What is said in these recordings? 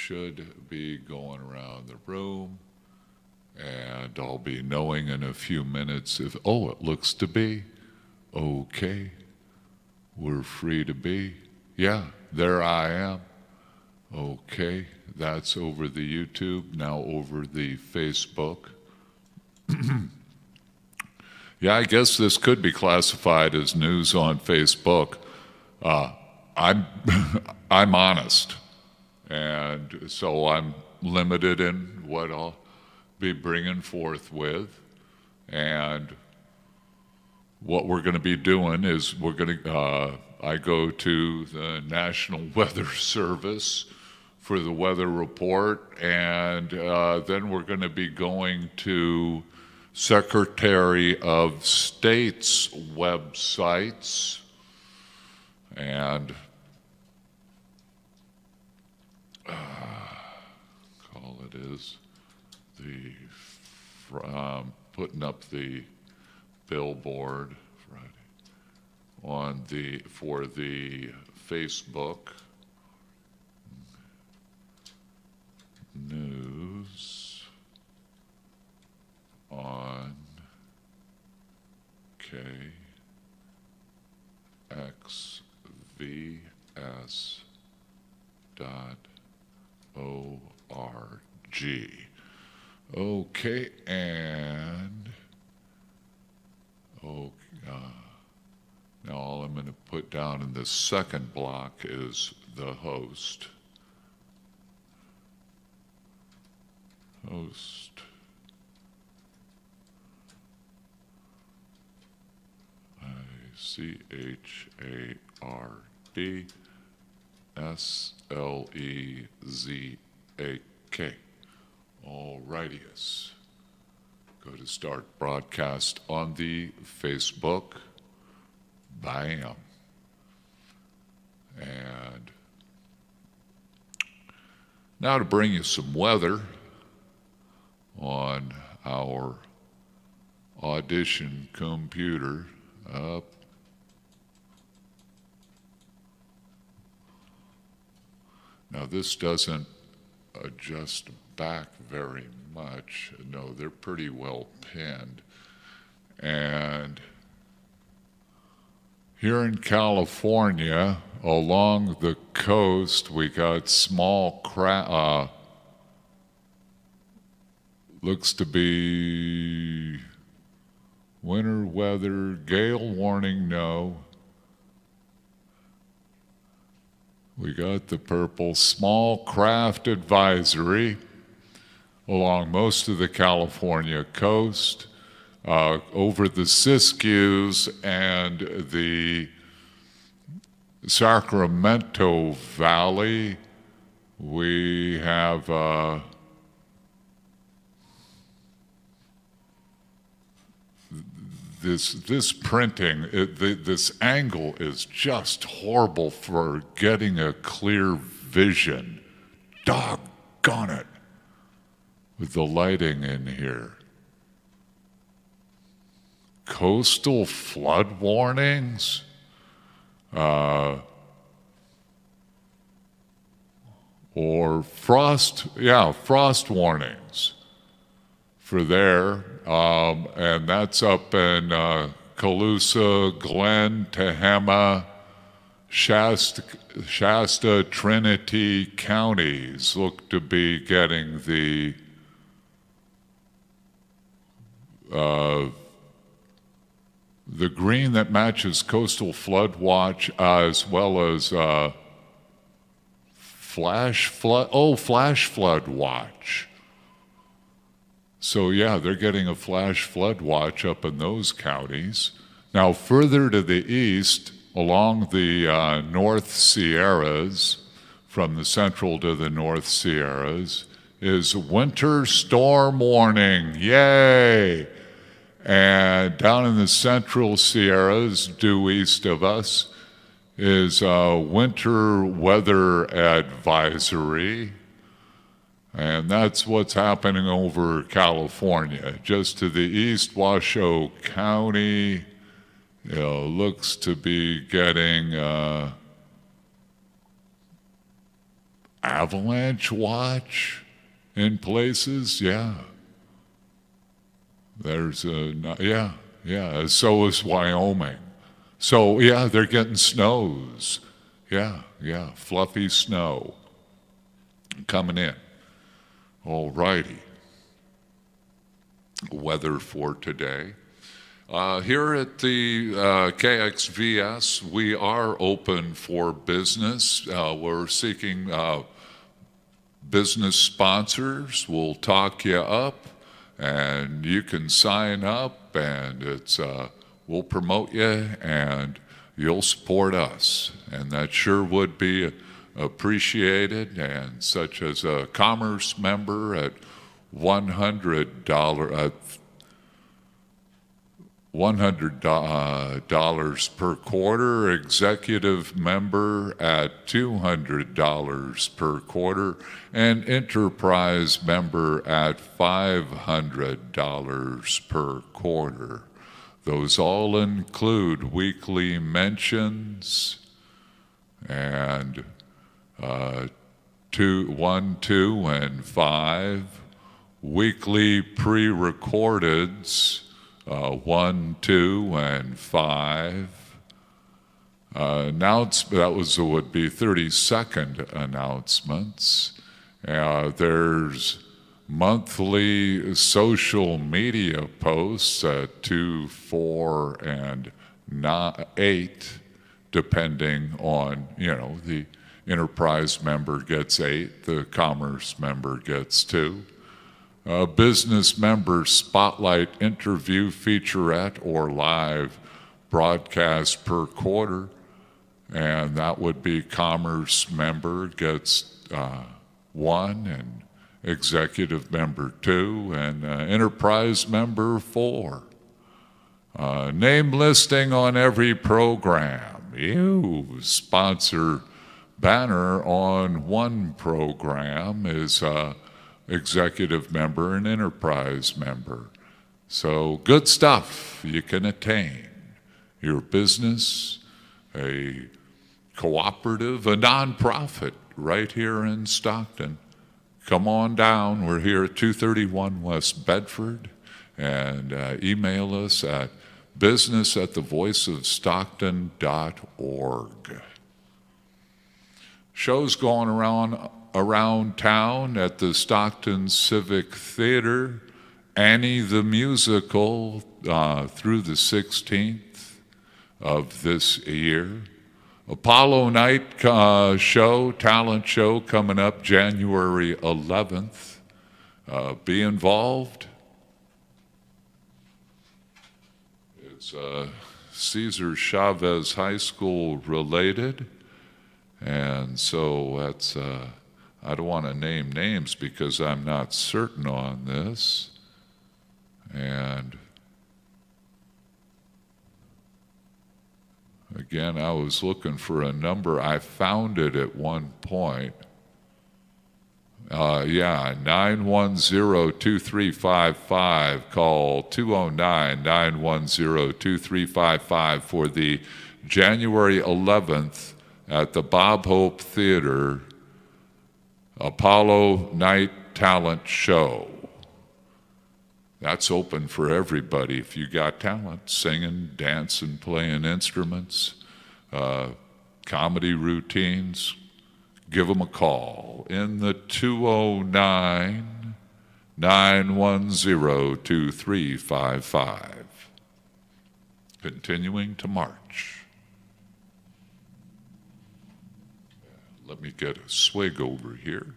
should be going around the room, and I'll be knowing in a few minutes if, oh, it looks to be okay. We're free to be. Yeah, there I am. Okay, that's over the YouTube, now over the Facebook. Yeah, I guess this could be classified as news on Facebook. I'm I'm honest, and so I'm limited in what I'll be bringing forth with, and what we're going to be doing is I go to the National Weather Service for the weather report, and then we're going to be going to Secretary of State's websites, and call it is putting up the billboard for the Facebook news on KXVS.org. Okay, and now all I'm going to put down in the second block is the host. Host. CHARDSLEZAK. All rightius. Go to start broadcast on the Facebook. Bam. And now to bring you some weather on our audition computer. Up. Now this doesn't adjust back very much. No, they're pretty well pinned. And here in California, along the coast, we got small looks to be winter weather, gale warning, no. We got the purple small craft advisory along most of the California coast, over the Siskiyous and the Sacramento Valley. We have this printing, this angle is just horrible for getting a clear vision. Doggone it, with the lighting in here. Coastal flood warnings, or frost warnings for there. And that's up in Colusa, Glen, Tehama, Shasta, Trinity counties look to be getting the green that matches coastal flood watch, as well as flash flood watch. So yeah, they're getting a flash flood watch up in those counties. Now further to the east, along the North Sierras, from the central to the North Sierras, is winter storm warning. Yay! And down in the central Sierras, due east of us, is winter weather advisory. And that's what's happening over California. Just to the east, Washoe County, looks to be getting avalanche watch in places. Yeah. There's yeah. So is Wyoming. So yeah, they're getting snows. Yeah, fluffy snow coming in. All righty. Weather for today. Here at the KXVS, we are open for business. We're seeking business sponsors. We'll talk you up, and you can sign up, and we'll promote you, and you'll support us, and that sure would be appreciated. And such as a commerce member at $100 per quarter, executive member at $200 per quarter, and enterprise member at $500 per quarter. Those all include weekly mentions and 1, 2, and 5, weekly pre-recordeds 1, 2, and 5. That would be 30-second announcements. There's monthly social media posts at 2, 4, and 8, depending on, the enterprise member gets 8, the commerce member gets 2. Business member spotlight interview featurette or live broadcast per quarter, and that would be commerce member gets 1, and executive member 2, and enterprise member 4. Name listing on every program. Sponsor banner on one program is executive member and enterprise member. So good stuff you can attain. Your business, a cooperative, a nonprofit right here in Stockton. Come on down. We're here at 231 West Bedford, and email us at business@thevoiceofstockton.org. Shows going around town at the Stockton Civic Theater. Annie the Musical through the 16th of this year. Apollo Night talent show coming up January 11th. Be involved. It's Cesar Chavez High School related. And so that's, I don't want to name names because I'm not certain on this. And again, I was looking for a number. I found it at one point. 910-2355. Call 209-910-2355 for the January 11th at the Bob Hope Theater Apollo Night Talent Show. That's open for everybody. If you got talent, singing, dancing, playing instruments, comedy routines, give them a call in the 209-910-2355. Continuing to march. Let me get a swig over here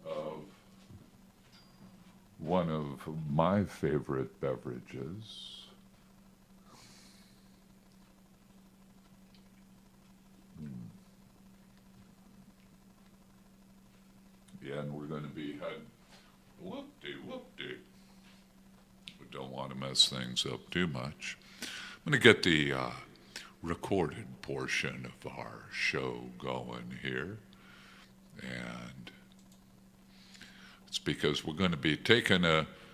of one of my favorite beverages. Yeah, and we're going to be heading, whoop-de. We don't want to mess things up too much. I'm going to get the recorded portion of our show going here, and it's because we're going to be taking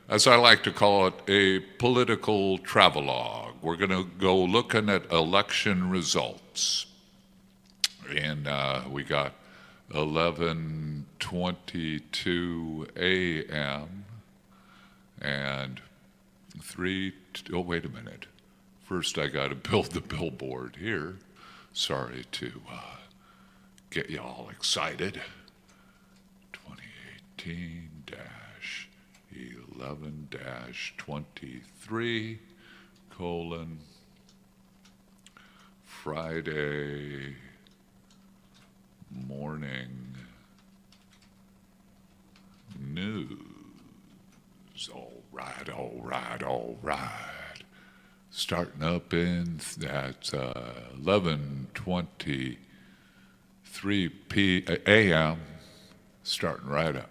as I like to call it, a political travelogue. We're going to go looking at election results, and we got 11:22 a.m. and oh, wait a minute. First, I got to build the billboard here. Sorry to get you all excited. 2018-11-23 colon Friday morning news. All right, all right, all right. Starting up in at 11:23 a.m. Starting right up.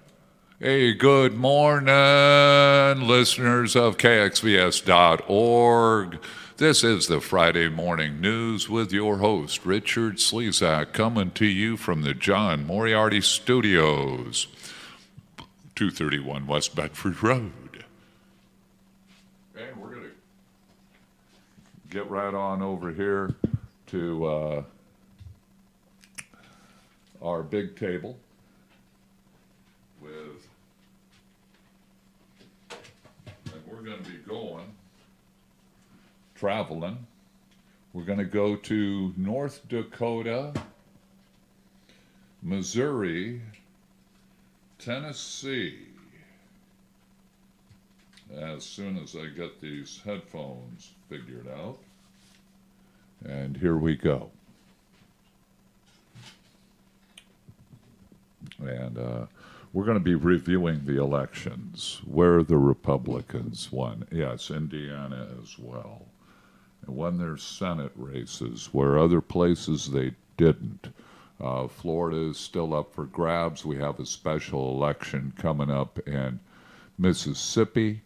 Hey, good morning, listeners of KXVS.org. This is the Friday Morning News with your host, Richard Slezak, coming to you from the John Moriarty Studios, 231 West Bedford Road. And we're going to get right on over here to our big table with, and we're going to be traveling. We're going to go to North Dakota, Missouri, Tennessee, as soon as I get these headphones figured out. And here we go. And we're going to be reviewing the elections, where the Republicans won. Yes, Indiana as well. And won their Senate races, where other places they didn't. Florida is still up for grabs. We have a special election coming up in Mississippi.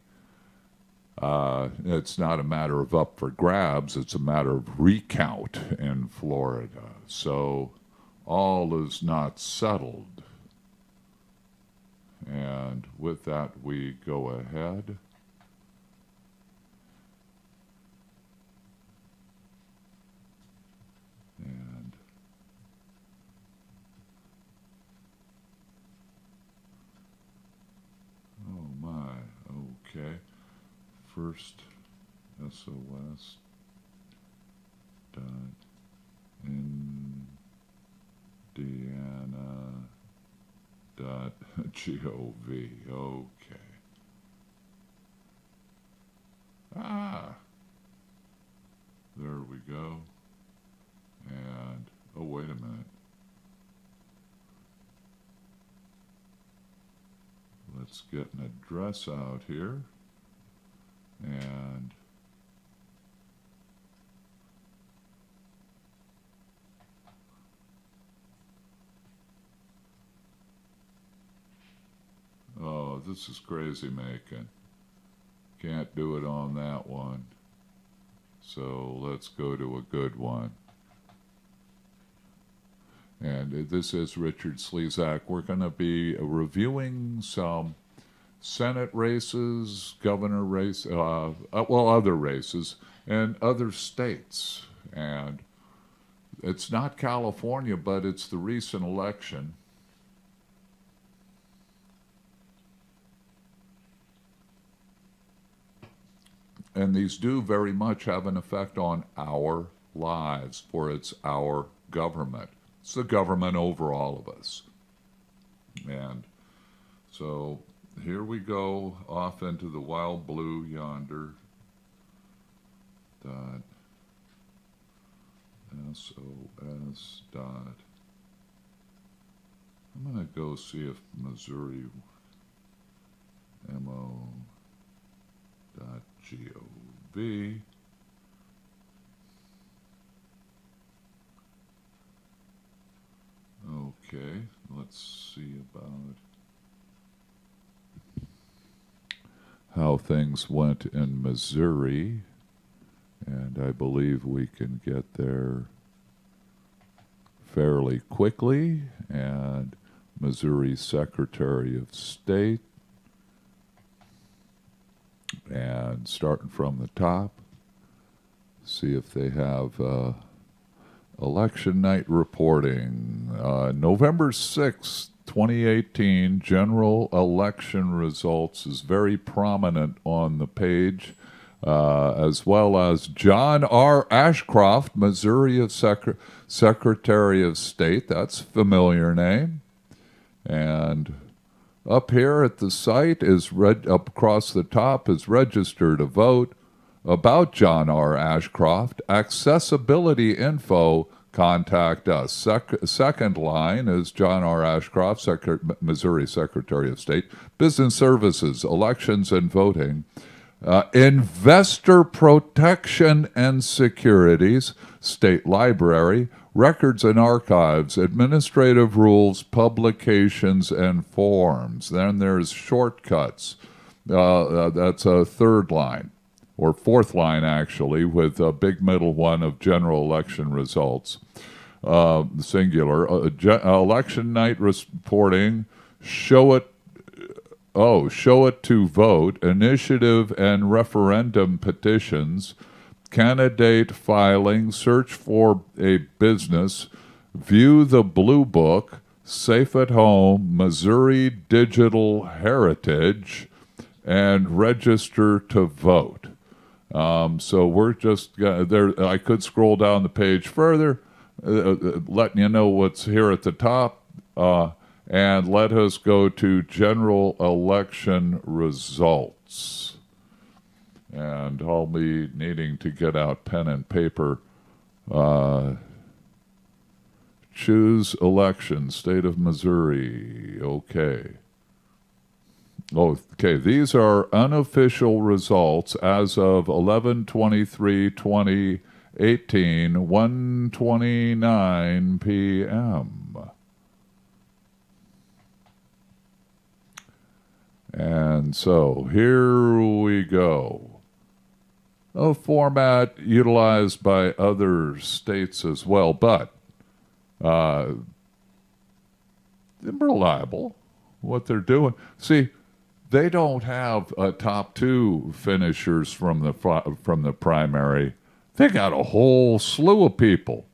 It's not a matter of up for grabs, it's a matter of recount in Florida. So all is not settled. And with that, we go ahead. And oh my, okay. First, SOS dot Indiana dot gov. Okay. There we go. And oh, wait a minute. Let's get an address out here. And oh, this is crazy making. Can't do it on that one. So let's go to a good one. And this is Richard Slezak. We're going to be reviewing some Senate races, governor race, other races, and other states. And it's not California, but it's the recent election. And these do very much have an effect on our lives, for it's our government. It's the government over all of us. And so here we go off into the wild blue yonder. Dot SOS dot. I'm going to go see if Missouri MO dot GOV. Okay, let's see about how things went in Missouri, and I believe we can get there fairly quickly. And Missouri Secretary of State, and starting from the top, see if they have Election night reporting. November 6th, 2018, general election results is very prominent on the page, as well as John R. Ashcroft, Missouri Secretary of State. That's a familiar name. And up here at the site is up across the top is register to vote. About John R. Ashcroft, accessibility info, contact us. Second line is John R. Ashcroft, Missouri Secretary of State. Business Services, Elections and Voting. Investor Protection and Securities, State Library. Records and Archives, Administrative Rules, Publications, and Forms. Then there's Shortcuts. That's a third line. Or fourth line, actually, with a big middle one of general election results, singular. Election night reporting, show it to vote, initiative and referendum petitions, candidate filing, search for a business, view the blue book, safe at home, Missouri Digital Heritage, and register to vote. So we're just there. I could scroll down the page further, letting you know what's here at the top, and let us go to general election results. And I'll be needing to get out pen and paper. Choose election, state of Missouri. Okay. Okay, these are unofficial results as of 11/23/2018, 1:29 p.m. And so here we go. A format utilized by other states as well, but reliable, what they're doing. See, they don't have top two finishers from the primary. They got a whole slew of people.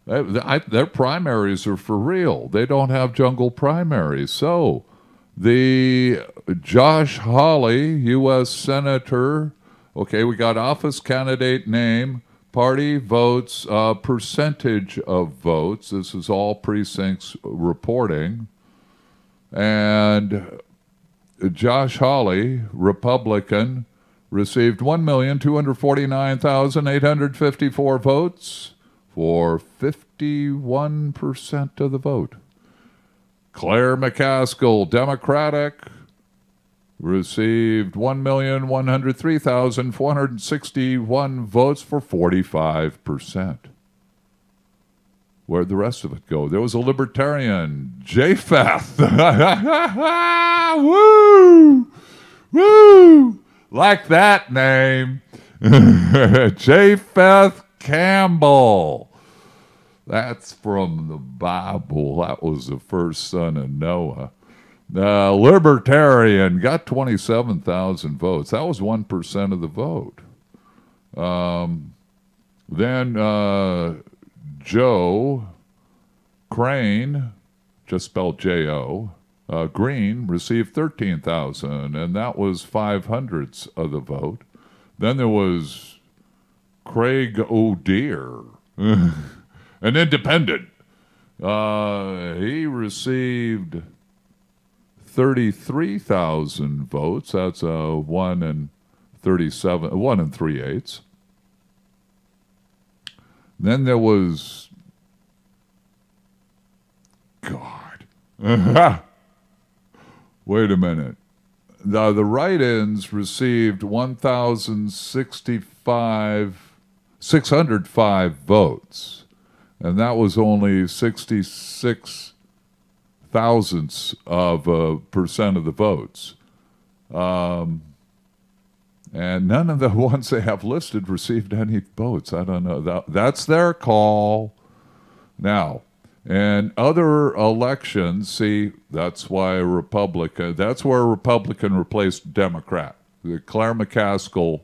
Their primaries are for real. They don't have jungle primaries. So the Josh Hawley, U.S. Senator. Okay, we got office candidate name, party votes, percentage of votes. This is all precincts reporting. And Josh Hawley, Republican, received 1,249,854 votes for 51% of the vote. Claire McCaskill, Democratic, received 1,103,461 votes for 45%. Where'd the rest of it go? There was a Libertarian, Japheth. Woo! Woo! Like that name. Japheth Campbell. That's from the Bible. That was the first son of Noah. Libertarian got 27,000 votes. That was 1% of the vote. Then Joe Crane, just spelled J-O, Green, received 13,000, and that was 5/100ths of the vote. Then there was Craig O'Dear, an independent. He received 33,000 votes. That's 1 3/8. Then there was, God, wait a minute. The write-ins received 605 votes, and that was only 66 thousandths of a percent of the votes. And none of the ones they have listed received any votes. I don't know. That's their call. Now, in other elections, see, that's why that's where a Republican replaced Democrat. Claire McCaskill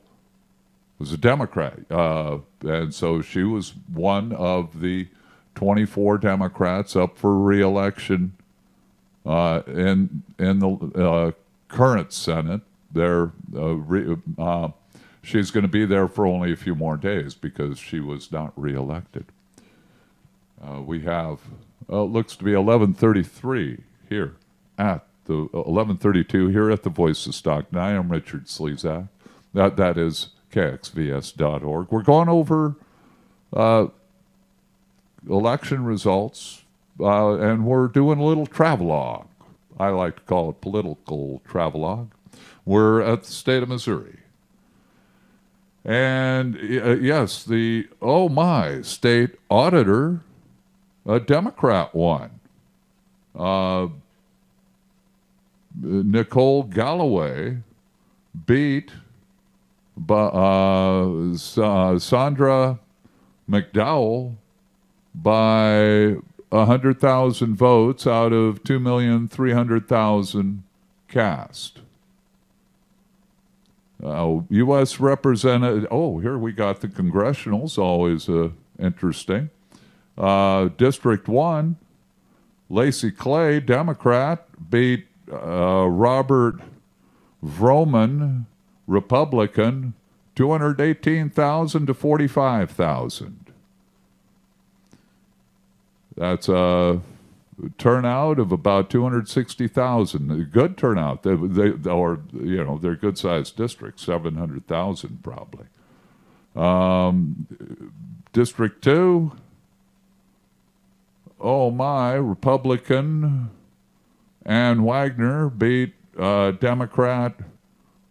was a Democrat, and so she was one of the 24 Democrats up for re-election in the current Senate. She's going to be there for only a few more days because she was not re-elected. We have looks to be 11:33 here at the 11:32 here at the Voice of Stockton. I am Richard Slezak. That is KXVS.org. We're going over election results, and we're doing a little travelogue. I like to call it political travelogue. We're at the state of Missouri. And yes, the state auditor, a Democrat won. Nicole Galloway beat Sandra McDowell by 100,000 votes out of 2,300,000 cast. U.S. Representative. Oh, here we got the congressionals. Always interesting. District 1, Lacey Clay, Democrat, beat Robert Vroman, Republican, 218,000 to 45,000. That's a turnout of about 260,000. A good turnout. They're good-sized districts, 700,000 probably. District 2, Republican Ann Wagner beat Democrat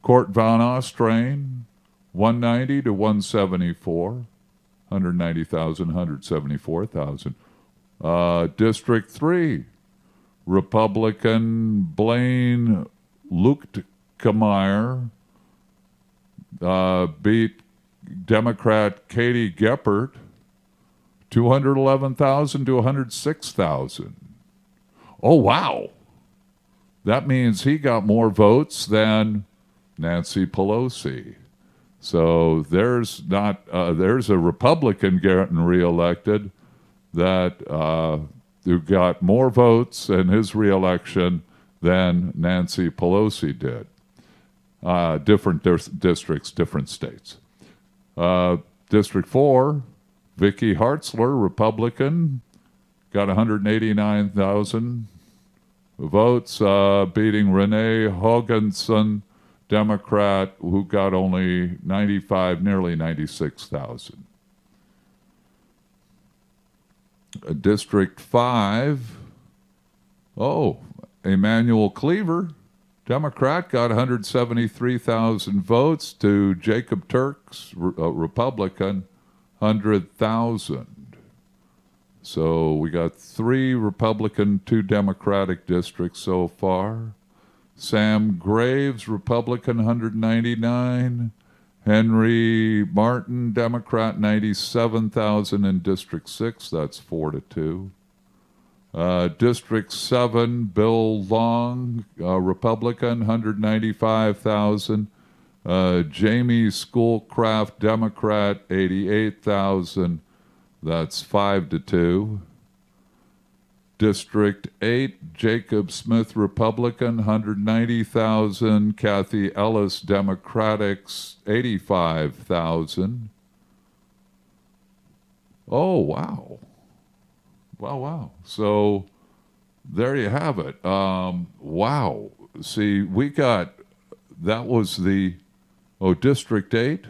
Court Van Ostrain, 190 to 174, 190,000, 174,000. District 3, Republican Blaine Luchtkemeyer beat Democrat Katie Geppert, 211,000 to 106,000. Oh, wow. That means he got more votes than Nancy Pelosi. So there's a Republican getting reelected that who got more votes in his reelection than Nancy Pelosi did. Different districts, different states. District 4, Vicky Hartzler, Republican, got 189,000 votes, beating Renee Hoganson, Democrat, who got only 95, nearly 96,000. District 5, Emmanuel Cleaver, Democrat, got 173,000 votes to Jacob Turk's Republican, 100,000. So we got 3 Republican, 2 Democratic districts so far. Sam Graves, Republican, 199. Henry Martin, Democrat, 97,000 in District 6. That's 4-2. District 7, Bill Long, Republican, 195,000. Jamie Schoolcraft, Democrat, 88,000. That's 5-2. District 8, Jacob Smith, Republican, 190,000. Kathy Ellis, Democrats, 85,000. Oh, wow. Wow. So there you have it. Wow. See, that was the, District 8.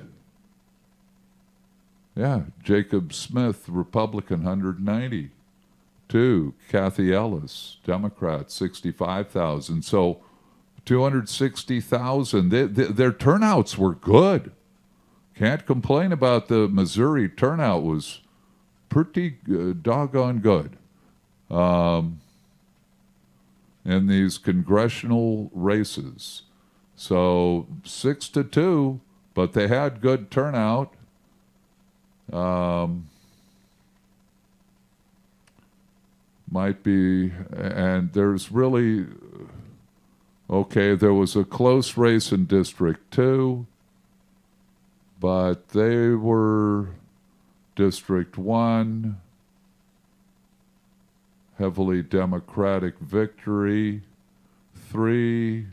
Yeah, Jacob Smith, Republican, 190. 2, Kathy Ellis, Democrat, 65,000. So 260,000. Their turnouts were good. Can't complain about the Missouri turnout. Was pretty doggone good in these congressional races. So 6-2, but they had good turnout. Might be, and there's really, there was a close race in District 2, but they were District 1, heavily Democratic victory, 3,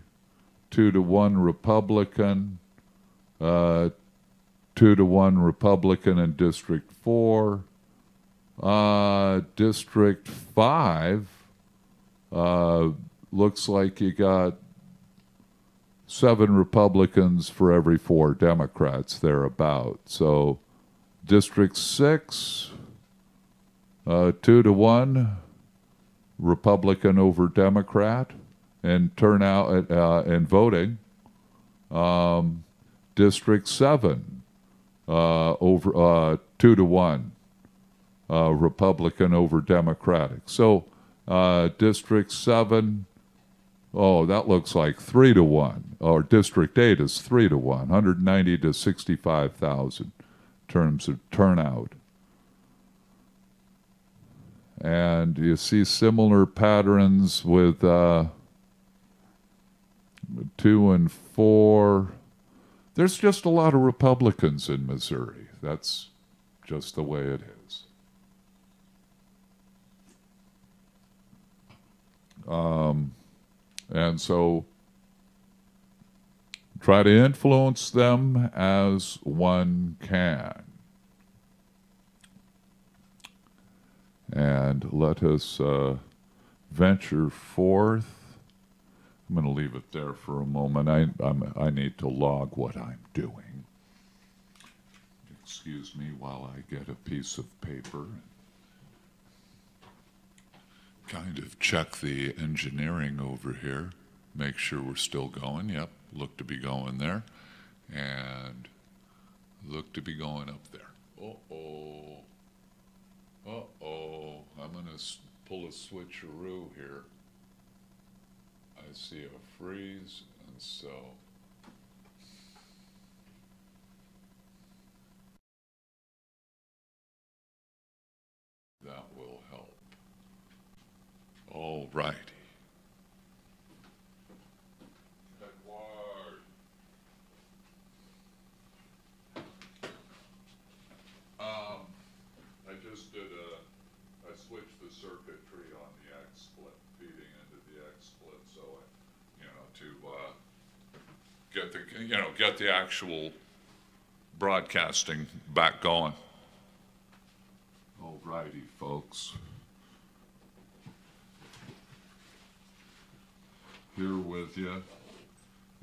2-1 Republican, 2-1 Republican in District 4. District 5, looks like you got 7 Republicans for every 4 Democrats thereabout. So District 6, 2-1 Republican over Democrat and turnout and voting. District 7, over 2-1 Republican over Democratic. So District 7, oh, that looks like 3-1. Or District 8 is 3-1, 190 to 65,000 in terms of turnout. And you see similar patterns with 2 and 4. There's just a lot of Republicans in Missouri. That's just the way it is. And so try to influence them as one can. And let us venture forth. I'm going to leave it there for a moment. I need to log what I'm doing. Excuse me while I get a piece of paper. Kind of check the engineering over here. Make sure we're still going. Yep, look to be going there. And look to be going up there. Uh-oh. Uh-oh. I'm going to pull a switcheroo here. I see a freeze, and so that will help. All righty. I just did I switched the circuitry on the XSplit, feeding into the XSplit, so to get the actual broadcasting back going. All righty, folks. Here with you,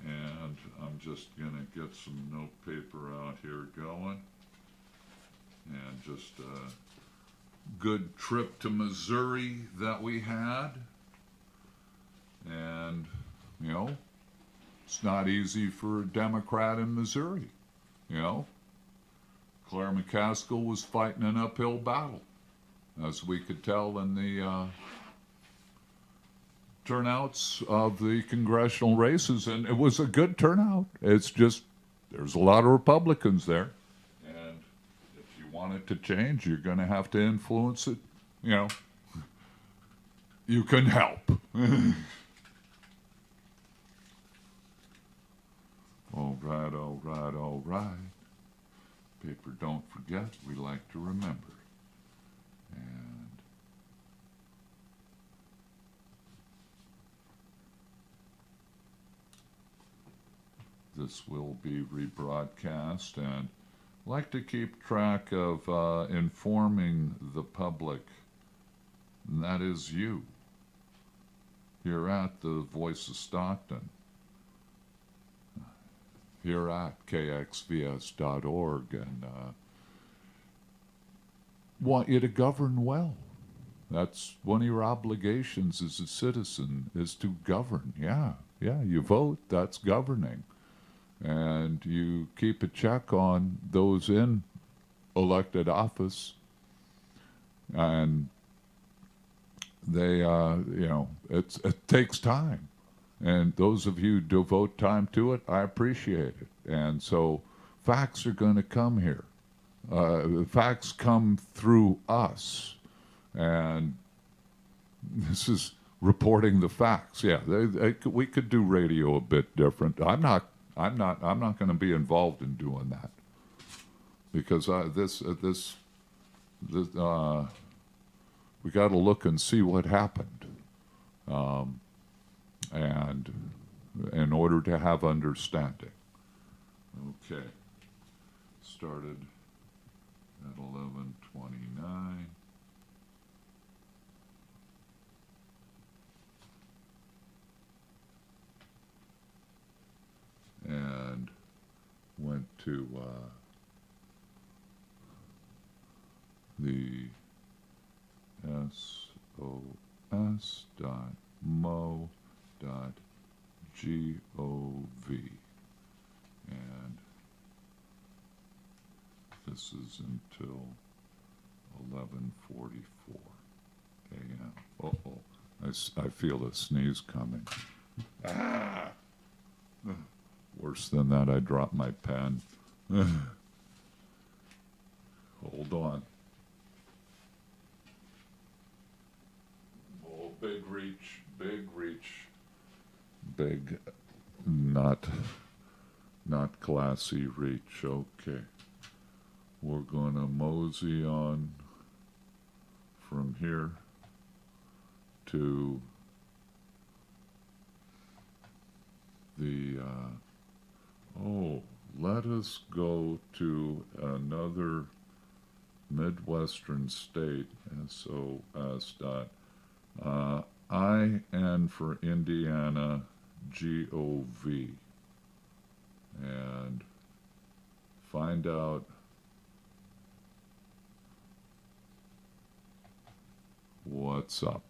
and I'm just gonna get some note paper out here going, and just a good trip to Missouri that we had, and it's not easy for a Democrat in Missouri. Claire McCaskill was fighting an uphill battle, as we could tell in the turnouts of the congressional races, and it was a good turnout. It's just there's a lot of Republicans there, and if you want it to change, you're going to have to influence it. You can help. All right, all right, all right. Paper, don't forget, we like to remember. And this will be rebroadcast, and like to keep track of informing the public, and that is you, here at the Voice of Stockton, here at KXVS.org, and want you to govern well. That's one of your obligations as a citizen, is to govern. Yeah, you vote, that's governing. And you keep a check on those in elected office, and they, it takes time. And those of you who devote time to it, I appreciate it. And so facts are going to come here. Facts come through us. And this is reporting the facts. Yeah, we could do radio a bit different. I'm not going to be involved in doing that. because we got to look and see what happened, and in order to have understanding. Okay, started at 11:29. And went to the sos.mo.gov, and this is until 11:44 a.m. Uh-oh, I feel a sneeze coming. Ah! Worse than that, I dropped my pen. Hold on. Oh, big reach, big reach. Big, not classy reach. Okay. We're going to mosey on from here to the, let us go to another Midwestern state, SOS dot, IN for Indiana, GOV, and find out what's up.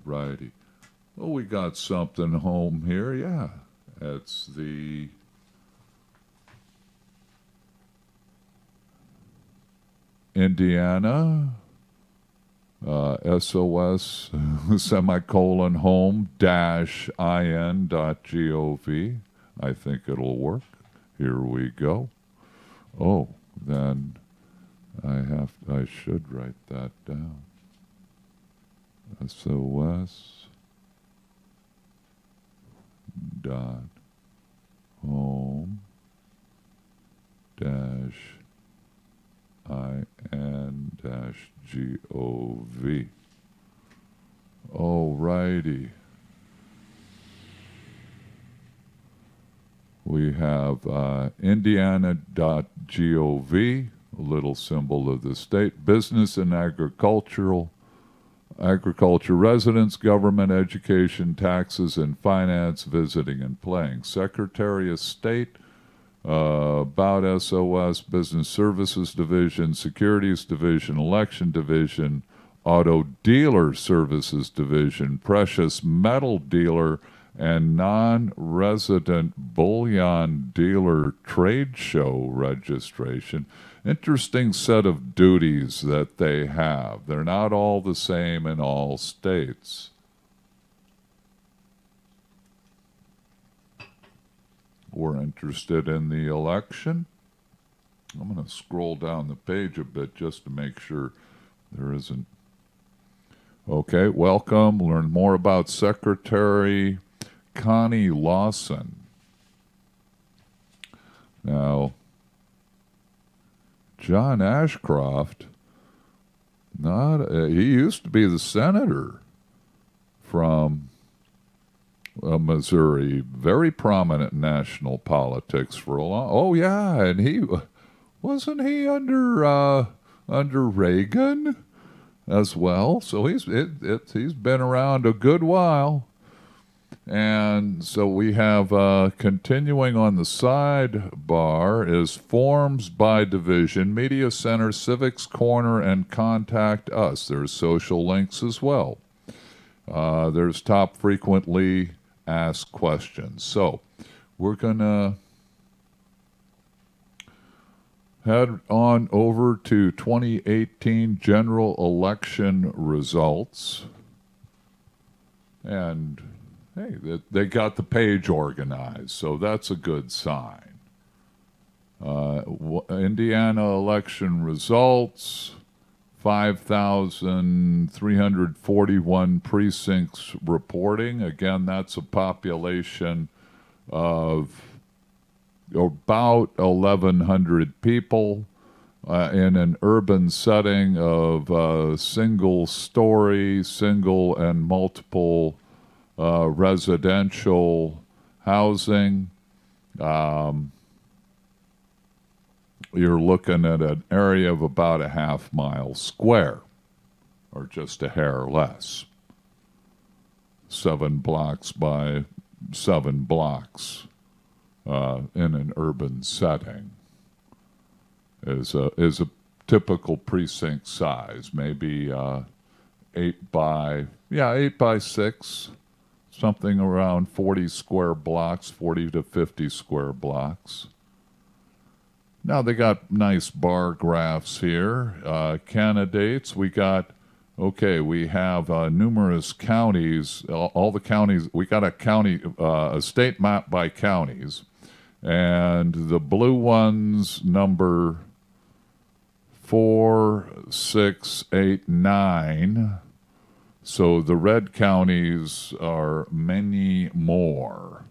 Alrighty. Well, we got something home here, yeah. It's the Indiana SOS semicolon home dash IN.gov. I think it'll work. Here we go. Oh, then I should write that down. SOS dot home dash IN dash GOV. Alrighty. We have Indiana.gov, a little symbol of the state, business and agriculture, residence, government, education, taxes, and finance, visiting and playing. Secretary of State, about SOS, Business Services Division, Securities Division, Election Division, Auto Dealer Services Division, Precious Metal Dealer, and Non-Resident Bullion Dealer Trade Show Registration. Interesting set of duties that they have. They're not all the same in all states. We're interested in the election. I'm going to scroll down the page a bit just to make sure there isn't. Okay, welcome. Learn more about Secretary Connie Lawson. Now, John Ashcroft, he used to be the senator from Missouri, very prominent in national politics for a long. Oh yeah, and he wasn't he under Reagan as well. So he's been around a good while. And so we have, continuing on the sidebar, is forms by division, Media Center, Civics Corner, and Contact Us. There's social links as well. There's top frequently asked questions. So we're going to head on over to 2018 general election results. And hey, they got the page organized, so that's a good sign. Indiana election results, 5,341 precincts reporting. Again, that's a population of about 1,100 people in an urban setting of single-story, single and multiple residential housing. You're looking at an area of about a half-mile square, or just a hair less. 7 blocks by 7 blocks in an urban setting is a typical precinct size, maybe 8 by 6, something around 40 square blocks, 40 to 50 square blocks. Now they got nice bar graphs here. Candidates, we have numerous counties, all the counties. We got a state map by counties, and the blue ones number 4, 6, 8, 9. So the red counties are many more.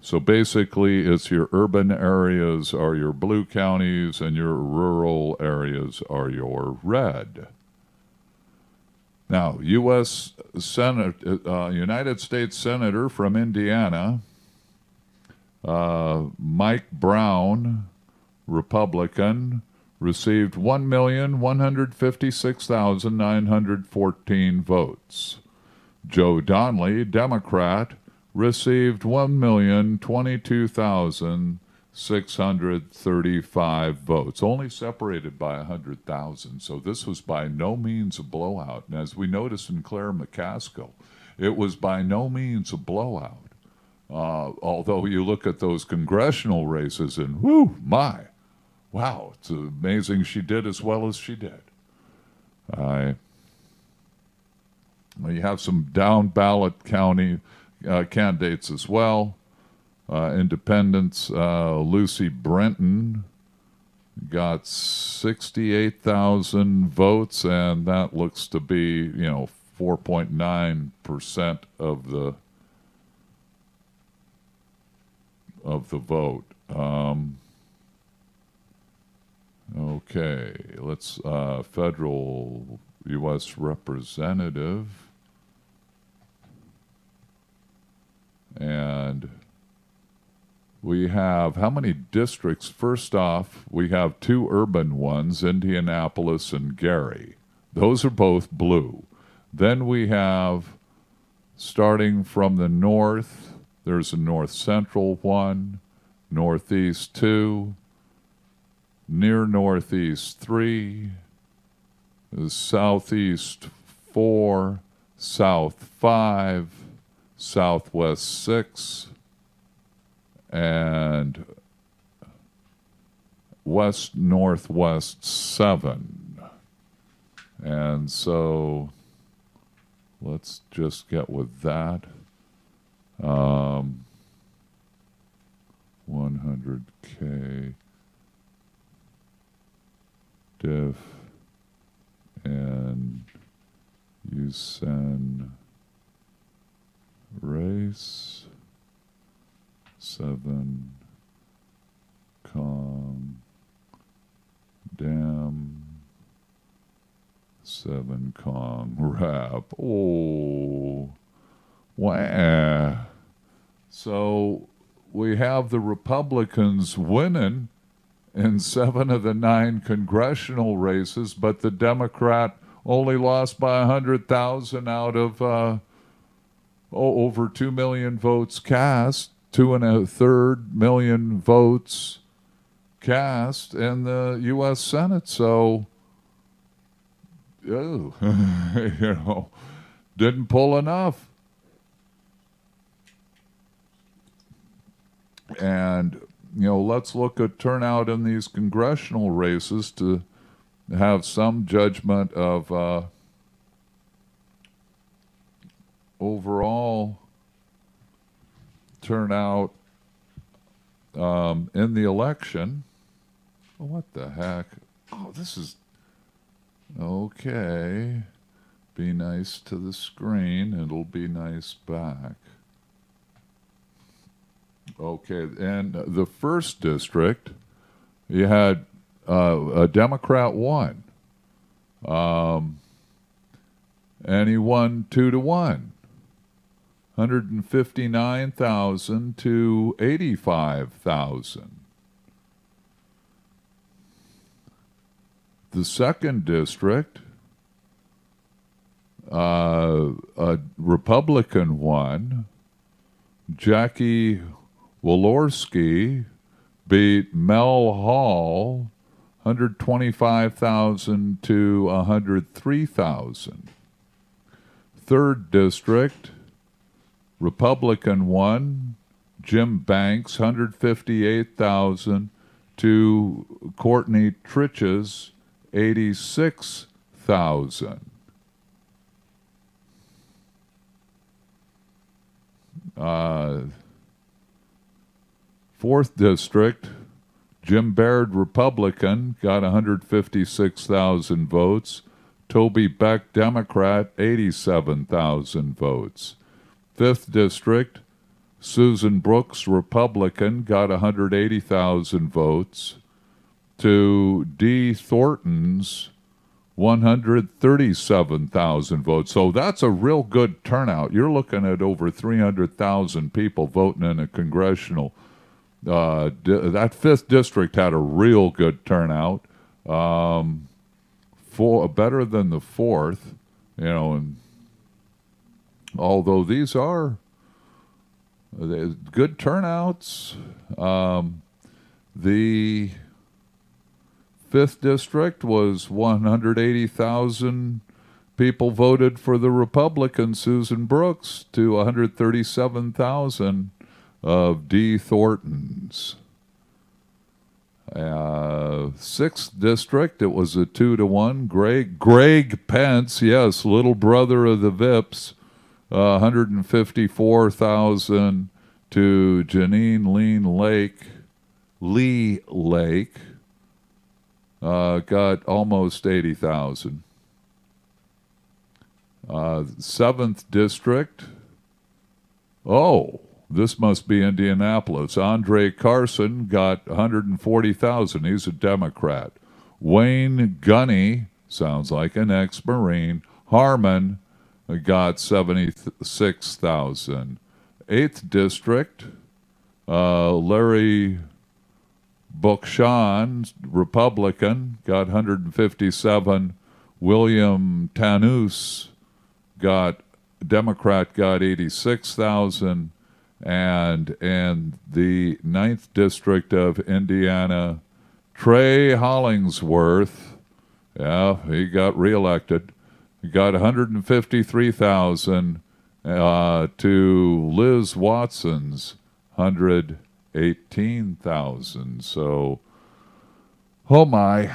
So basically, it's your urban areas are your blue counties, and your rural areas are your red. Now, United States Senator from Indiana, Mike Brown, Republican, received 1,156,914 votes. Joe Donnelly, Democrat, received 1,022,635 votes, only separated by 100,000. So this was by no means a blowout. And as we noticed in Claire McCaskill, it was by no means a blowout. Although you look at those congressional races and, wow, it's amazing she did as well as she did. You have some down-ballot county candidates as well. Independents, Lucy Brenton got 68,000 votes, and that looks to be, 4.9% of the vote. Okay, let's federal U.S. representative. And we have how many districts? First off, we have 2 urban ones, Indianapolis and Gary. Those are both blue. Then we have, starting from the north, there's a north central one, northeast 2, near northeast 3, southeast 4, south 5, southwest 6, and west northwest 7. And so let's just get with that. 100K diff and USEN race 7 com dam 7 com rap. Oh, wow. So we have the Republicans winning in 7 of the 9 congressional races, but the Democrat only lost by 100,000 out of over 2 million votes cast, 2.3 million votes cast in the U.S. Senate. So, didn't pull enough. And, let's look at turnout in these congressional races to have some judgment of overall turnout in the election. Oh, what the heck? Oh, this is okay. Be nice to the screen. It'll be nice back. Okay, and the first district, you had a Democrat won. And he won 2-1. 159,000 to 85,000. The second district, a Republican won. Jackie Walorski beat Mel Hall 125,000 to 103,000. Third district, Republican won. Jim Banks 158,000 to Courtney Tritch's 86,000. Fourth district, Jim Baird, Republican, got 156,000 votes. Toby Beck, Democrat, 87,000 votes. Fifth district, Susan Brooks, Republican, got 180,000 votes to D. Thornton's 137,000 votes. So that's a real good turnout. You're looking at over 300,000 people voting in a congressional. That fifth district had a real good turnout, better than the fourth, and although these are good turnouts, the fifth district was 180,000 people voted for the Republican Susan Brooks to 137,000 of D. Thornton's. Sixth district, it was a 2-1. Greg Pence, yes, little brother of the Vips, 154,000 to Janine Lee Lake, got almost 80,000. Seventh district, this must be Indianapolis. Andre Carson got 140,000. He's a Democrat. Wayne Gunny, sounds like an ex-Marine. Harmon got 76,000. Eighth district, Larry Bookchan, Republican, got 157. William Tanous, Democrat, got 86,000. And in the 9th district of Indiana, Trey Hollingsworth, he got reelected. He got 153,000 to Liz Watson's 118,000. So, oh my,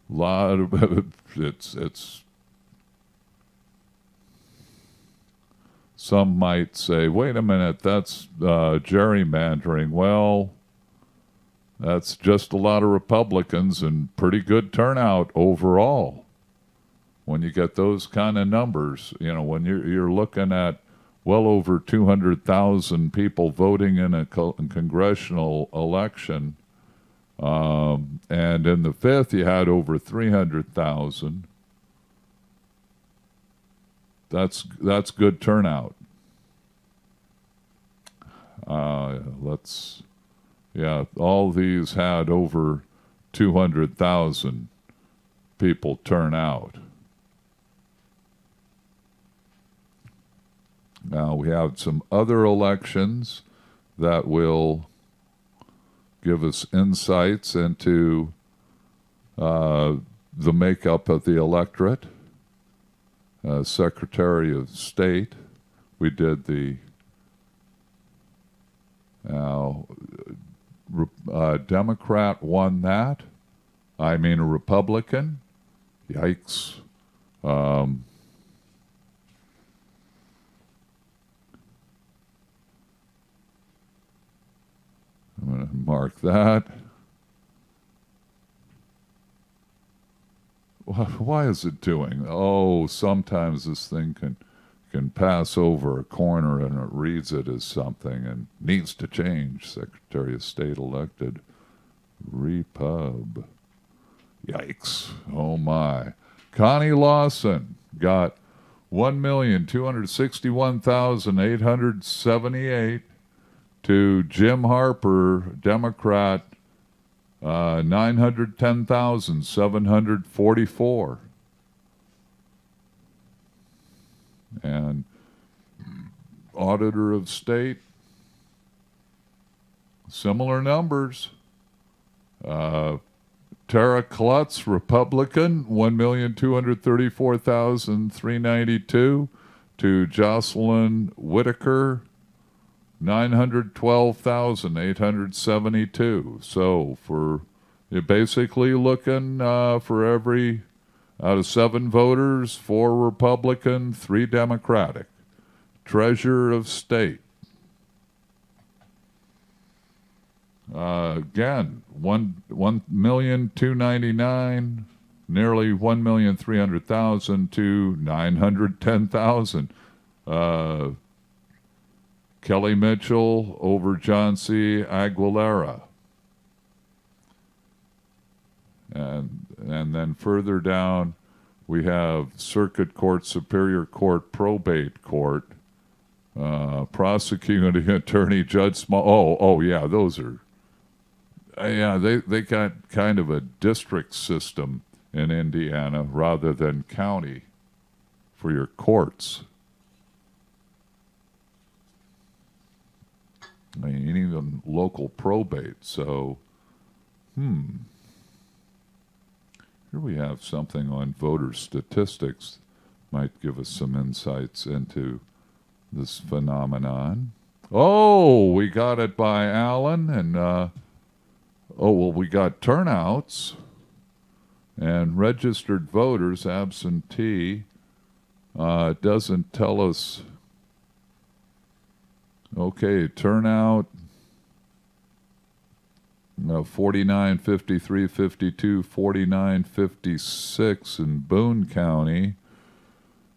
lot of it's. Some might say, wait a minute, that's gerrymandering. Well, that's just a lot of Republicans and pretty good turnout overall. When you get those kind of numbers, when you're looking at well over 200,000 people voting in a congressional election, and in the fifth you had over 300,000. That's good turnout. All these had over 200,000 people turn out. Now we have some other elections that will give us insights into the makeup of the electorate. Secretary of State, we did the Democrat won that. I mean a Republican. Yikes. I'm going to mark that. Why is it doing? Oh, sometimes this thing can pass over a corner and it reads it as something and needs to change. Secretary of State elected. Repub. Yikes. Oh my. Connie Lawson got 1,261,878 to Jim Harper, Democrat, 910,744. And Auditor of State, similar numbers. Tara Klutz, Republican, 1,234,392 to Jocelyn Whitaker, 912,872. So you're basically looking for every out of 7 voters, 4 Republican, 3 Democratic. Treasurer of State. Again, 1,299,000, nearly 1,300,000 to 910,000. Kelly Mitchell over John C. Aguilera. And then further down, we have Circuit Court, Superior Court, Probate Court, Prosecuting Attorney, Judge Small. Oh, yeah, those are. Yeah, they got kind of a district system in Indiana rather than county for your courts. I mean, even local probate. So, here we have something on voter statistics. Might give us some insights into this phenomenon. Oh, we got it by Allen, and we got turnouts and registered voters, absentee. It doesn't tell us. Okay, turnout 49, 53, 52, 49, 56 in Boone County.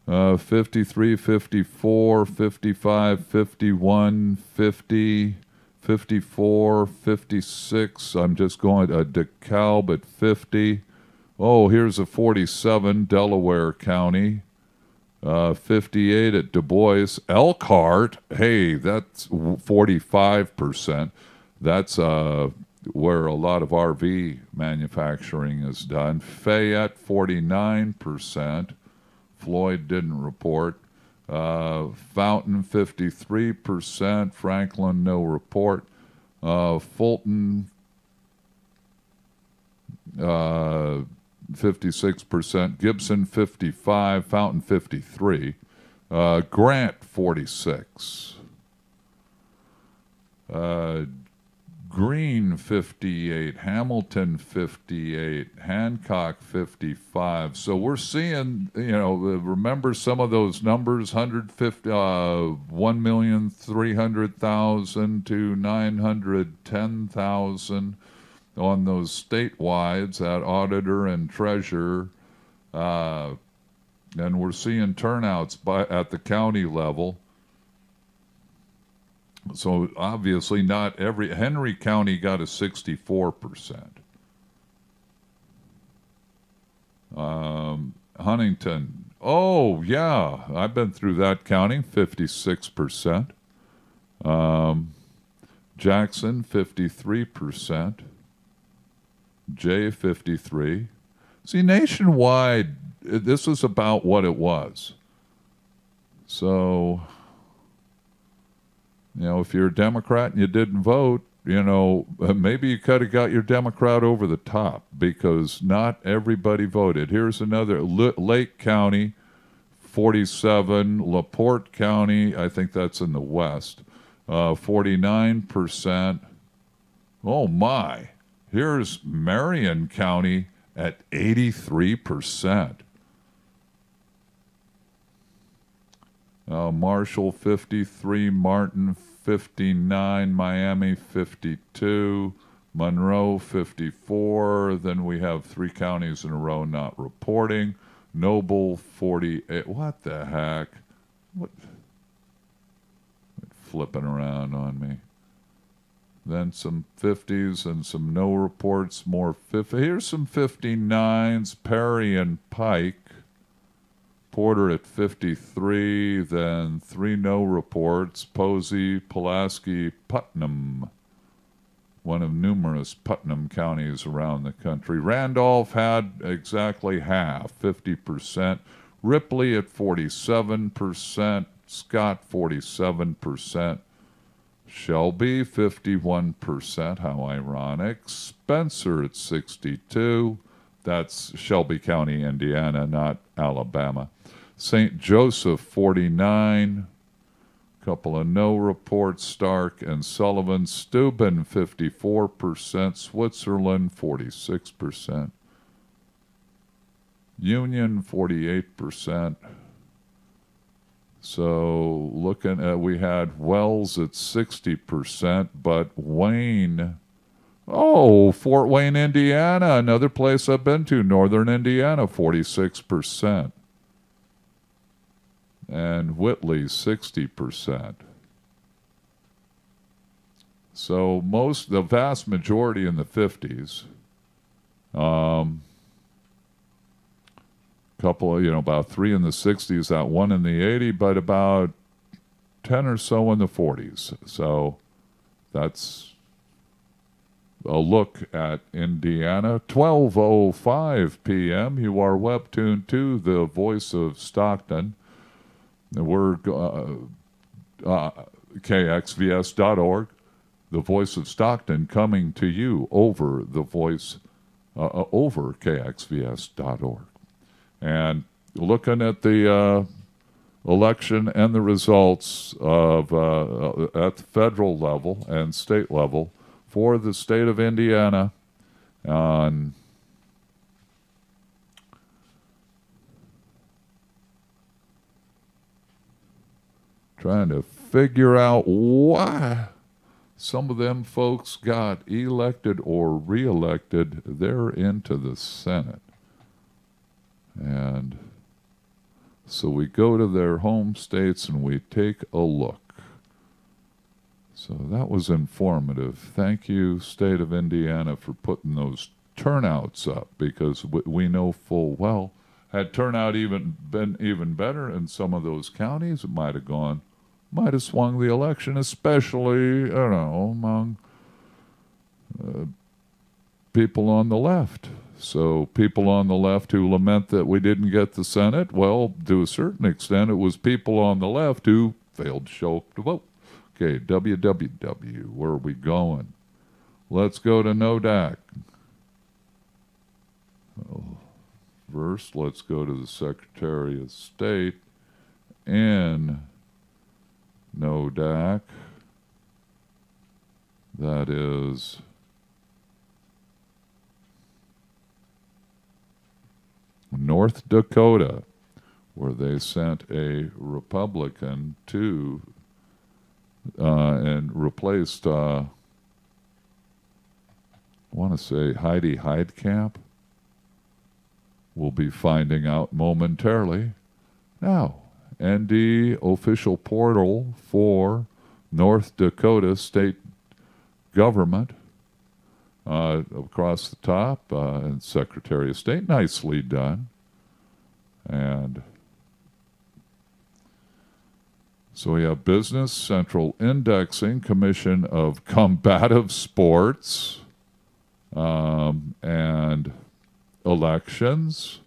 53, 54, 55, 51, 50, 54, 56. I'm just going to DeKalb at 50. Oh, here's a 47, Delaware County. 58 at Du Bois. Elkhart, hey, that's 45%. That's where a lot of RV manufacturing is done. Fayette, 49%. Floyd didn't report. Fountain, 53%. Franklin, no report. Fulton, 56%. Gibson, 55%. Fountain, 53%. Grant, 46%. Greene, 58%. Hamilton, 58%. Hancock, 55%. So we're seeing, remember some of those numbers, 1,300,000 to 910,000 on those statewide, that auditor and treasurer. And we're seeing turnouts at the county level. So obviously not every. Henry County got a 64%. Huntington. Oh, yeah. I've been through that counting. 56%. Jackson, 53%. Jay, 53%. See, nationwide, this is about what it was. So, if you're a Democrat and you didn't vote, maybe you could have got your Democrat over the top because not everybody voted. Here's another. Lake County, 47. LaPorte County, I think that's in the west, 49%. Oh, my. Here's Marion County at 83%. Marshall, 53. Martin, 59, Miami 52, Monroe 54. Then we have 3 counties in a row not reporting. Noble 48. What the heck? What? Flipping around on me. Then some 50s and some no reports, more 50. Here's some 59s, Perry and Pike. Porter at 53, then 3 no reports, Posey, Pulaski, Putnam, one of numerous Putnam counties around the country. Randolph had exactly half, 50%. Ripley at 47%, Scott 47%. Shelby, 51%. How ironic. Spencer at 62. That's Shelby County, Indiana, not Alabama. St. Joseph, 49. Couple of no reports, Stark and Sullivan. Steuben, 54%. Switzerland, 46%. Union, 48%. So looking at, we had Wells at 60%, but Wayne, Fort Wayne, Indiana, another place I've been to, northern Indiana, 46%. And Whitley, 60%. So the vast majority in the 50s. Couple of, about 3 in the 60s, that 1 in the 80s, but about 10 or so in the 40s. So that's a look at Indiana. 12:05 p.m. You are web tuned to the Voice of Stockton. We're KXVS.org. The Voice of Stockton coming to you over the voice over KXVS.org. And looking at the election and the results of at the federal level and state level for the state of Indiana on trying to figure out why some of them folks got elected or reelected. They're into the Senate. And so we go to their home states and we take a look. So that was informative. Thank you, state of Indiana, for putting those turnouts up, because we know full well, had turnout been even better in some of those counties, it might have swung the election, especially, among people on the left. So people on the left who lament that we didn't get the Senate, well, to a certain extent, it was people on the left who failed to show up to vote. Okay, WWW, where are we going? Let's go to NODAC. First, let's go to the Secretary of State in NODAC. That is North Dakota, where they sent a Republican to and replaced, I want to say Heidi Heitkamp. We'll be finding out momentarily. Now, ND official portal for North Dakota state government. Across the top, and Secretary of State, nicely done. And so we have Business Central Indexing, Commission of Combative Sports, and Elections,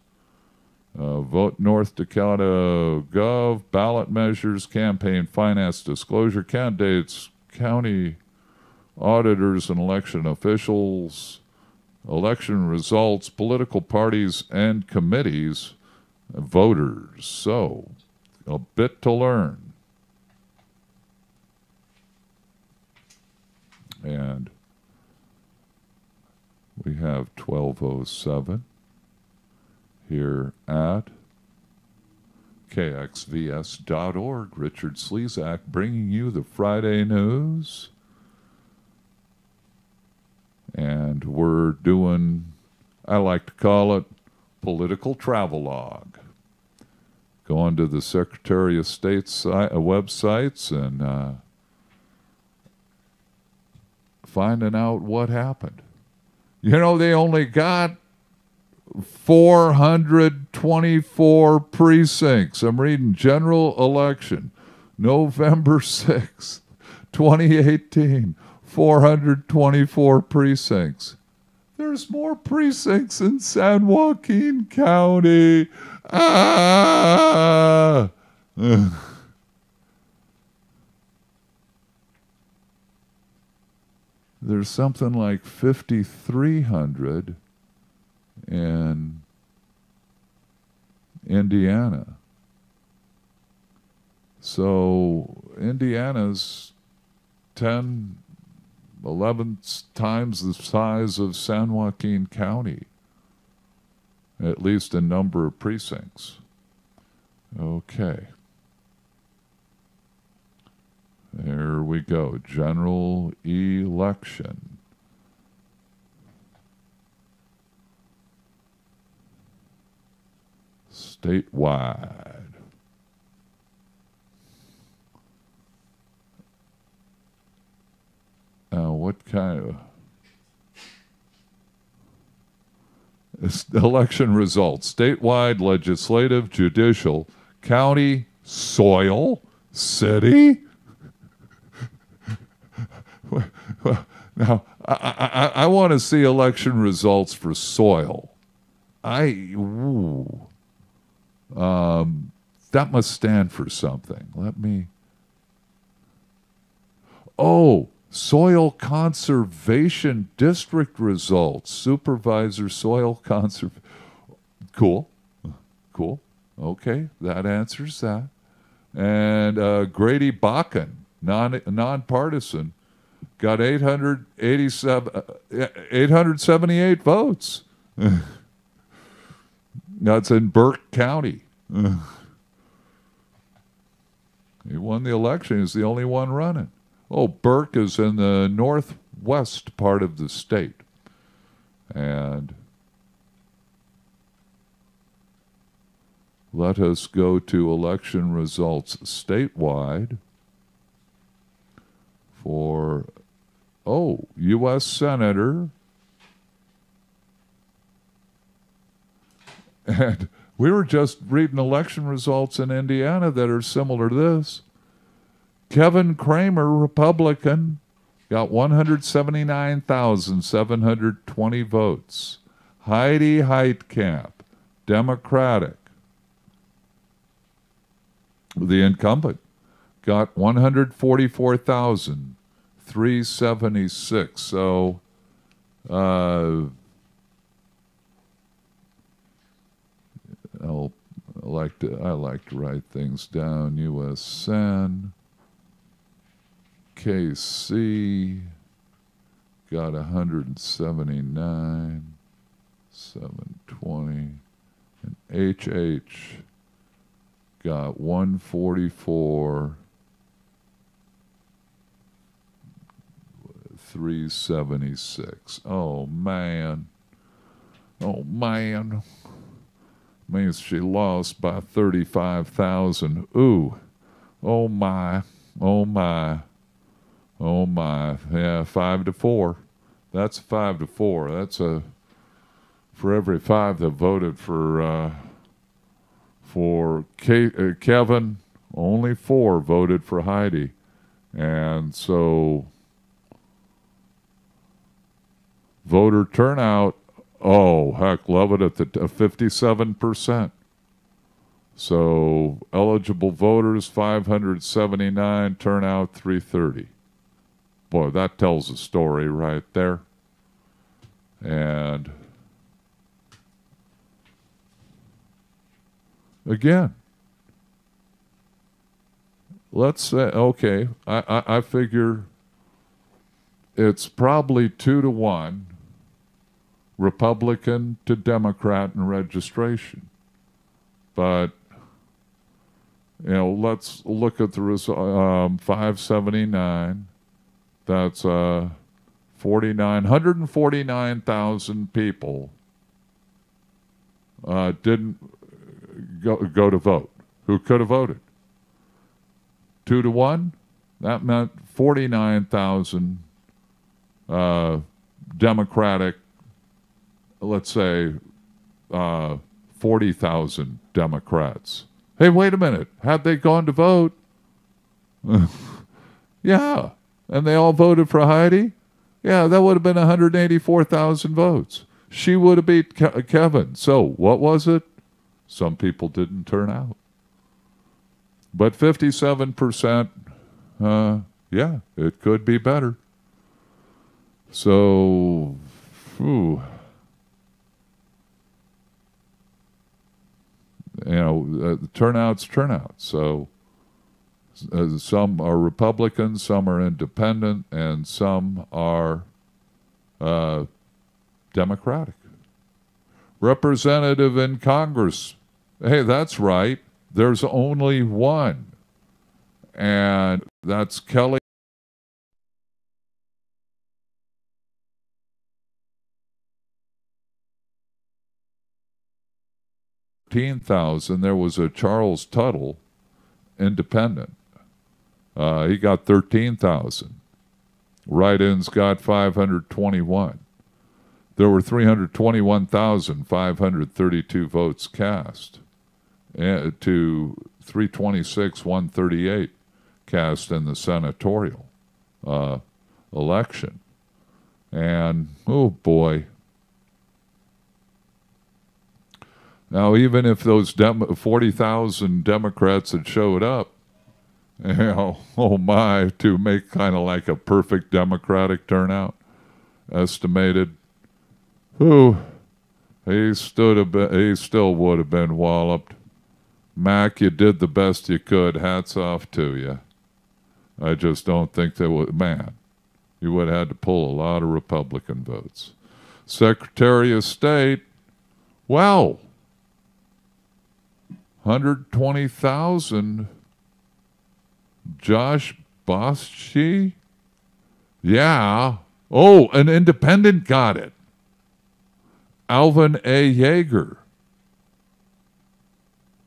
Vote North Dakota Gov, Ballot Measures, Campaign Finance Disclosure, Candidates, County Auditors and election officials, election results, political parties and committees, voters. So, a bit to learn. And we have 12:07 here at KXVS.org. Richard Slezak bringing you the Friday news. And we're doing, I like to call it, political travelogue. Going to the Secretary of State's websites and finding out what happened. You know, they only got 424 precincts. I'm reading general election, November 6th, 2018, 424 precincts. There's more precincts in San Joaquin County. Ah! There's something like 5,300 in Indiana. So Indiana's 10, 11 times the size of San Joaquin County, at least in number of precincts. Okay. There we go. General election. Statewide. Now, what kind of election results? Statewide, legislative, judicial, county, soil, city. Now, I want to see election results for soil. That must stand for something. Let me. Oh, Soil Conservation District results. Supervisor Soil Conservation. Cool. Cool. Okay, that answers that. And Grady Bakken, nonpartisan, got 878 votes. That's in Burke County. He won the election. He's the only one running. Oh, Burke is in the northwest part of the state. And let us go to election results statewide for, U.S. Senator. And we were just reading election results in Indiana that are similar to this. Kevin Cramer, Republican, got 179,720 votes. Heidi Heitkamp, Democratic, the incumbent, got 144,376. So, I like to write things down. U.S. Sen. KC got 179, 720, and HH got 144, 376. Oh man. Means she lost by 35,000. Ooh. Oh my. Yeah, 5-4. That's 5-4. That's for every 5 that voted for Kevin, only 4 voted for Heidi. And so voter turnout, heck, love it at the 57%. So eligible voters 579, turnout 330. Boy, that tells a story right there. And again, let's say, okay, I figure it's probably 2-1 Republican to Democrat in registration. But You know, let's look at the result. 579. That's 149,000 people didn't go to vote. Who could have voted? 2-1. That meant 49,000 Democratic. Let's say 40,000 Democrats. Hey, wait a minute. Had they gone to vote? Yeah. And they all voted for Heidi? Yeah, that would have been 184,000 votes. She would have beat Kevin. So what was it? Some people didn't turn out. But 57%, yeah, it could be better. So, whew. You know, turnout's turnout. So some are Republicans, some are independent, and some are Democratic. Representative in Congress. Hey, that's right. There's only one. And that's Kelly. 13,000. There was a Charles Tuttle, independent. He got 13,000. Write-ins got 521. There were 321,532 votes cast to 326,138 cast in the senatorial election. And, oh boy. Now, even if those 40,000 Democrats had showed up, you know, oh my, to make kind of like a perfect Democratic turnout, estimated, he still would have been walloped. Mac, you did the best you could. Hats off to you. I just don't think they would. Man, you would have had to pull a lot of Republican votes. Secretary of State, well, 120,000. Josh Boschi? Yeah. Oh, an independent got it. Alvin A. Yeager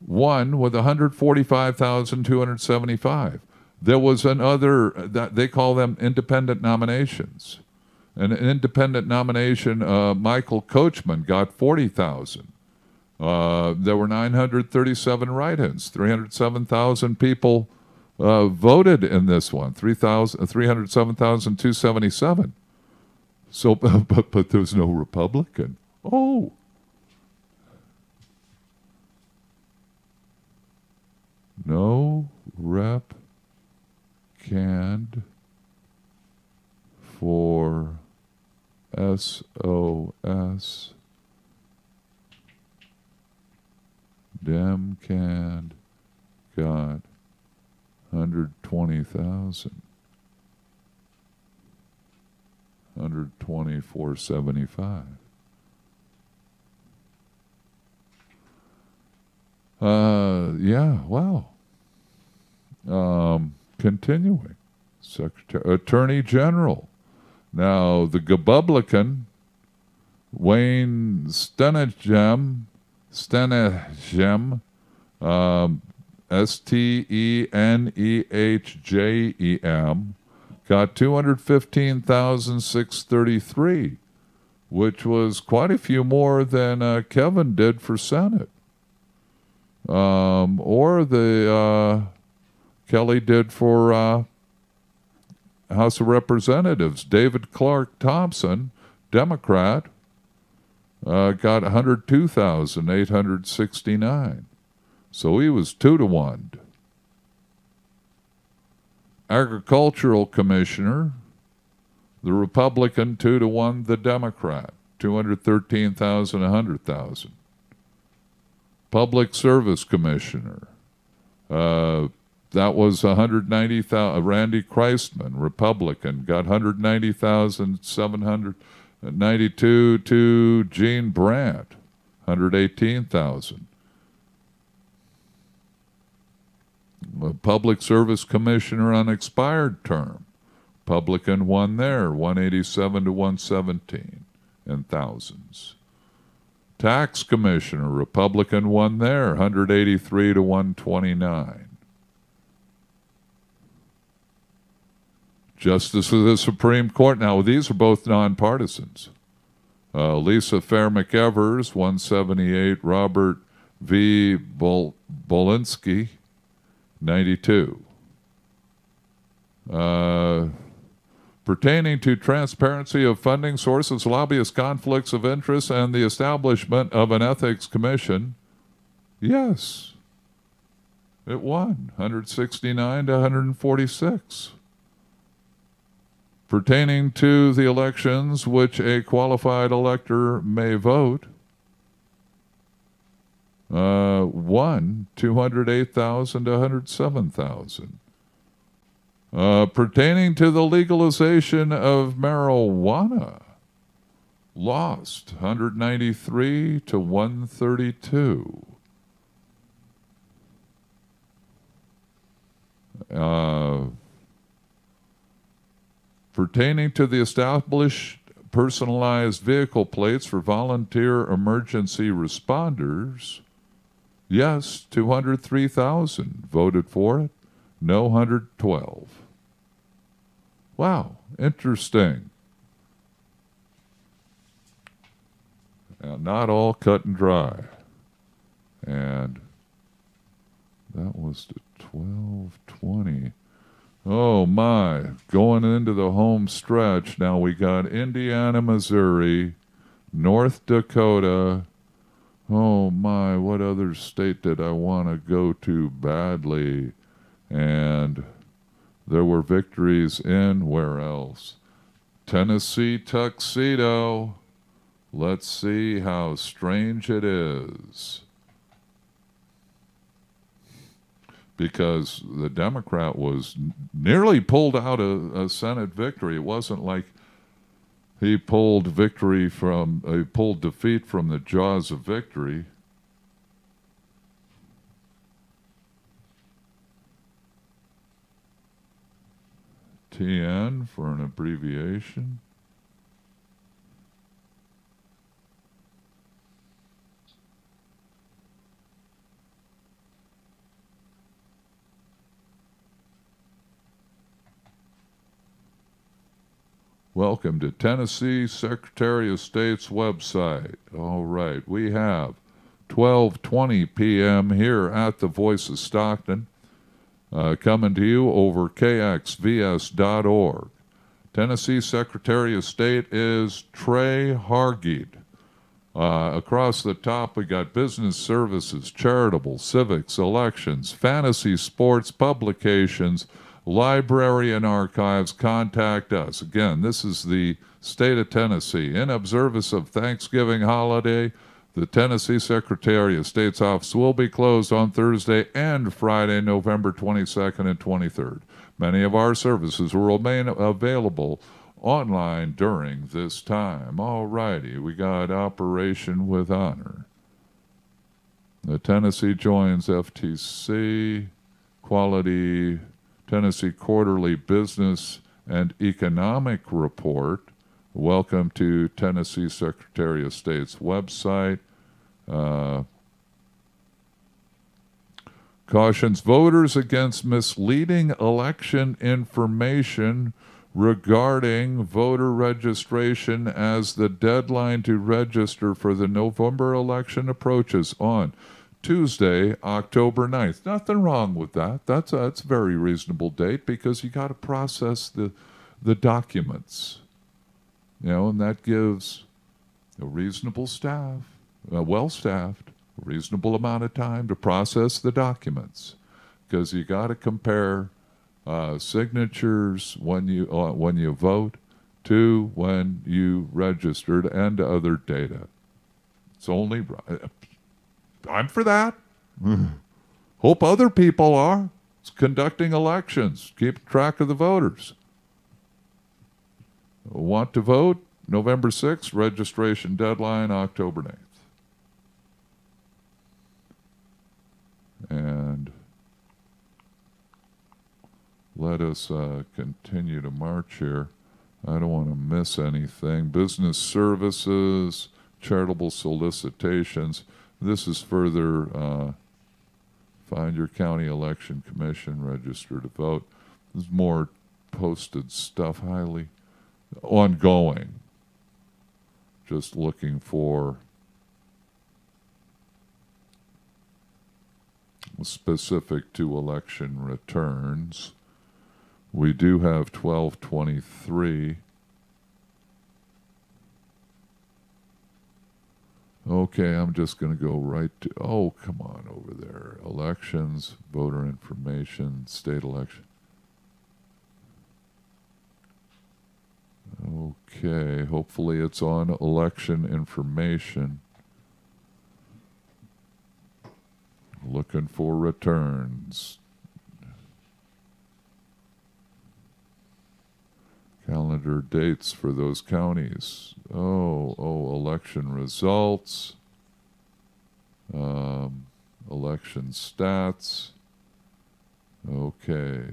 won with 145,275. There was another, that they call them independent nominations. An independent nomination, Michael Coachman got 40,000. There were 937 write-ins. 307,000 people voted in this one. 307,277. So, but there's no Republican. Oh. No rep canned for SOS. Dem canned got 120,000. 124.75. Yeah, wow. Continuing. Attorney General. Now, the Gabublican, Wayne Stenegem, Stenehjem, got 215,633, which was quite a few more than Kevin did for Senate. Or the Kelly did for House of Representatives. David Clark Thompson, Democrat, got 102,869. So he was 2-1. Agricultural Commissioner, the Republican, 2-1, the Democrat, 213,000, 100,000. Public Service Commissioner, that was 190,000. Randy Kreisman, Republican, got 190,792 to Gene Brandt, 118,000. A public service commissioner on expired term. Republican won there, 187 to 117 in thousands. Tax commissioner, Republican won there, 183 to 129. Justice of the Supreme Court. Now, these are both nonpartisans. Lisa Fair McEvers, 178. Robert V. Bolinsky, 92. Pertaining to transparency of funding sources, lobbyist conflicts of interest, and the establishment of an ethics commission, yes, it won, 169 to 146. Pertaining to the elections which a qualified elector may vote, won 208,000 to 107,000. Pertaining to the legalization of marijuana, lost 193 to 132. Pertaining to the established personalized vehicle plates for volunteer emergency responders, yes, 203,000 voted for it, no, 112. Wow, interesting. Not all cut and dry. And that was the 1220. Oh my, going into the home stretch. Now we got Indiana, Missouri, North Dakota. Oh my, what other state did I want to go to badly? And there were victories in, where else? Tennessee Tuxedo. Let's see how strange it is. Because the Democrat was nearly pulled out a Senate victory. It wasn't like he pulled defeat from the jaws of victory. TN for an abbreviation. Welcome to Tennessee Secretary of State's website. All right, we have 12:20 p.m. here at the Voice of Stockton, coming to you over KXVS.org. Tennessee Secretary of State is Trey Hargid. Across the top, we got business services, charitable, civics, elections, fantasy sports, publications, library and archives. Contact us. Again, this is the state of Tennessee. In observance of Thanksgiving holiday, the Tennessee Secretary of State's office will be closed on Thursday and Friday, November 22nd and 23rd. Many of our services will remain available online during this time. All righty, we got Operation with Honor. The Tennessee joins FTC, Quality Tennessee Quarterly Business and Economic Report. Welcome to Tennessee Secretary of State's website. Cautions voters against misleading election information regarding voter registration as the deadline to register for the November election approaches on Tuesday, October 9th. Nothing wrong with that. That's a very reasonable date because you got to process the documents. You know, and that gives a reasonable staff, well-staffed, a reasonable amount of time to process the documents, because you got to compare signatures when you vote to when you registered and other data. It's only right. I'm for that. Hope other people are. It's conducting elections, keep track of the voters. Want to vote? November 6th, registration deadline, October 9th. And let us continue to march here. I don't want to miss anything. Business services, charitable solicitations. This is further find your county election commission, register to vote. There's more posted stuff, highly ongoing. Just looking for specific to election returns. We do have 1223. Okay, I'm just going to go right to, oh, come on over there. Elections, voter information, state election. Okay, hopefully it's on election information. Looking for returns. Calendar dates for those counties. Oh, election results. Election stats. Okay.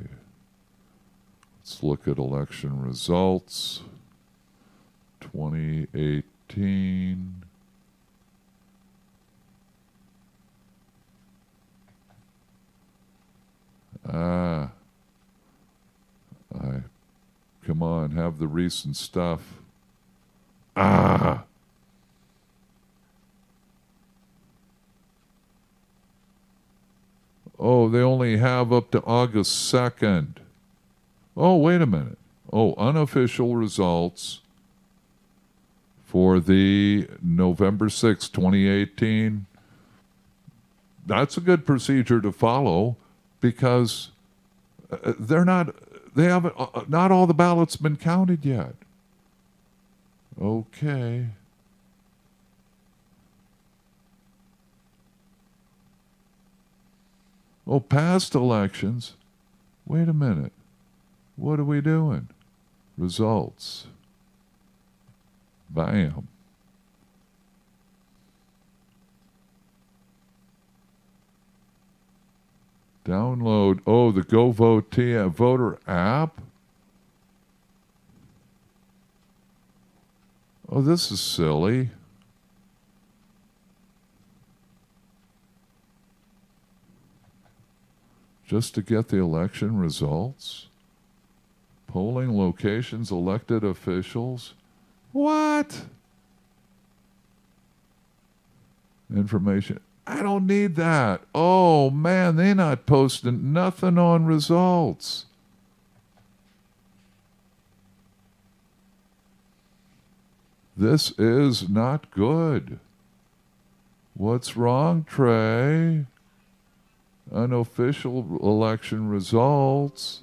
Let's look at election results. 2018. Come on, have the recent stuff. Oh, they only have up to August 2nd. Oh, wait a minute. Oh, unofficial results for the November 6, 2018. That's a good procedure to follow because not all the ballots been counted yet. Okay. Oh, past elections. Wait a minute. What are we doing? Results. Bam. Download, the Go Vote voter app. Oh, this is silly. Just to get the election results? Polling locations, elected officials? What? Information. I don't need that. Oh, man, they're not posting nothing on results. This is not good. What's wrong, Trey? Unofficial election results.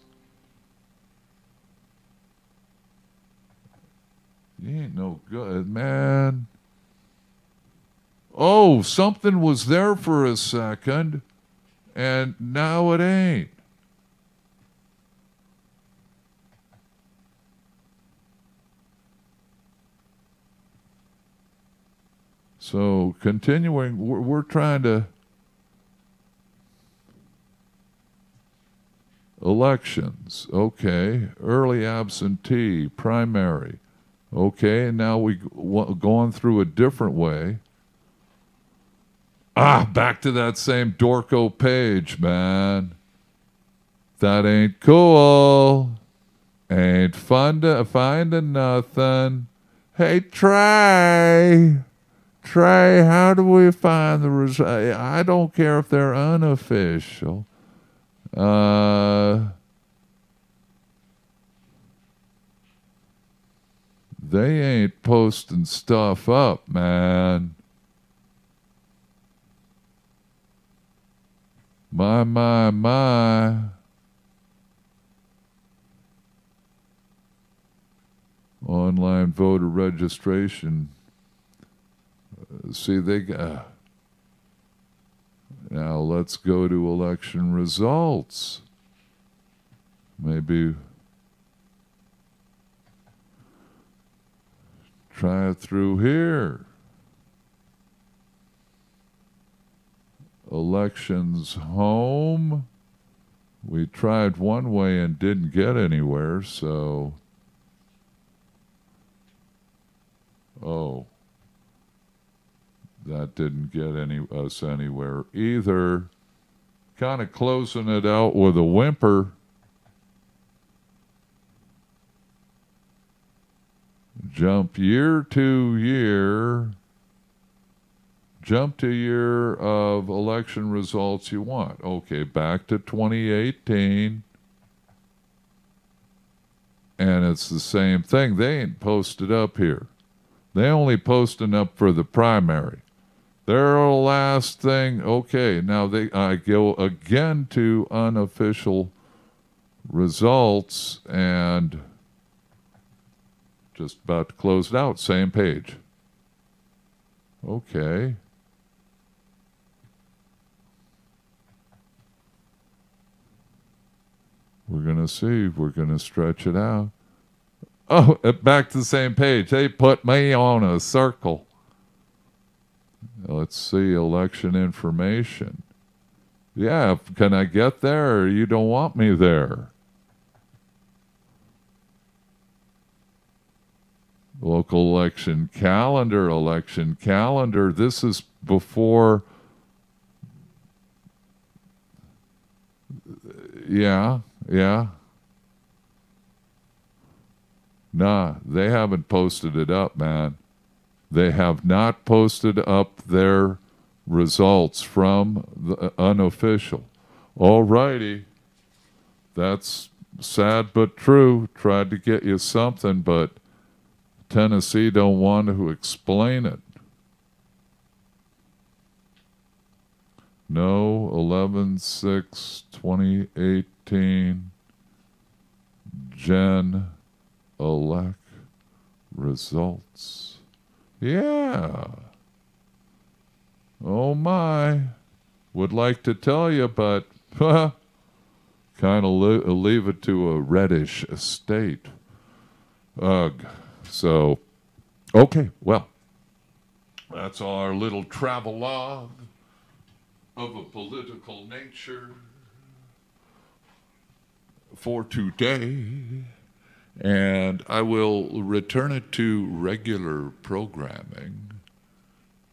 You ain't no good, man. Oh, something was there for a second, and now it ain't. So, continuing, we're trying to... Elections, okay. Early absentee, primary. Okay, and now we going through a different way. Back to that same Dorco page, man. That ain't cool. Ain't fun to finding nothing. Hey, Trey, how do we find the result? I don't care if they're unofficial. They ain't posting stuff up, man. My. Online voter registration. See, they got... Now let's go to election results. Maybe try it through here. Elections home. We tried one way and didn't get anywhere, so... Oh. That didn't get us anywhere either. Kind of closing it out with a whimper. Jump year to year. Jump to year of election results you want. Okay, back to 2018. And it's the same thing. They ain't posted up here. They only posting up for the primary. Their last thing, okay, now I go again to unofficial results and just about to close it out, same page. Okay. We're going to see. We're going to stretch it out. Oh, back to the same page. They put me on a circle. Let's see, election information. Yeah, can I get there or you don't want me there? Local election calendar. This is before... Yeah. Nah, they haven't posted it up, man. They have not posted up their results from the unofficial. All righty. That's sad but true. Tried to get you something, but Tennessee don't want to explain it. No, 11/6/2018. Gen elect results. Yeah. Oh my. Would like to tell you, but kind of leave it to a reddish state. Ugh. So, okay, well, that's our little travelogue of a political nature for today. And I will return it to regular programming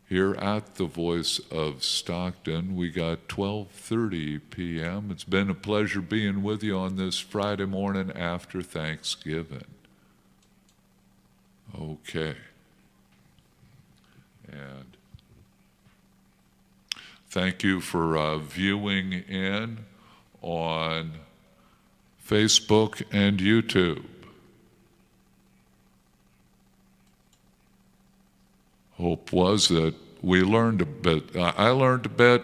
here at the Voice of Stockton. We got 12:30 p.m. It's been a pleasure being with you on this Friday morning after Thanksgiving. Okay. And thank you for viewing in on Facebook and YouTube. Hope was that we learned a bit. I learned a bit.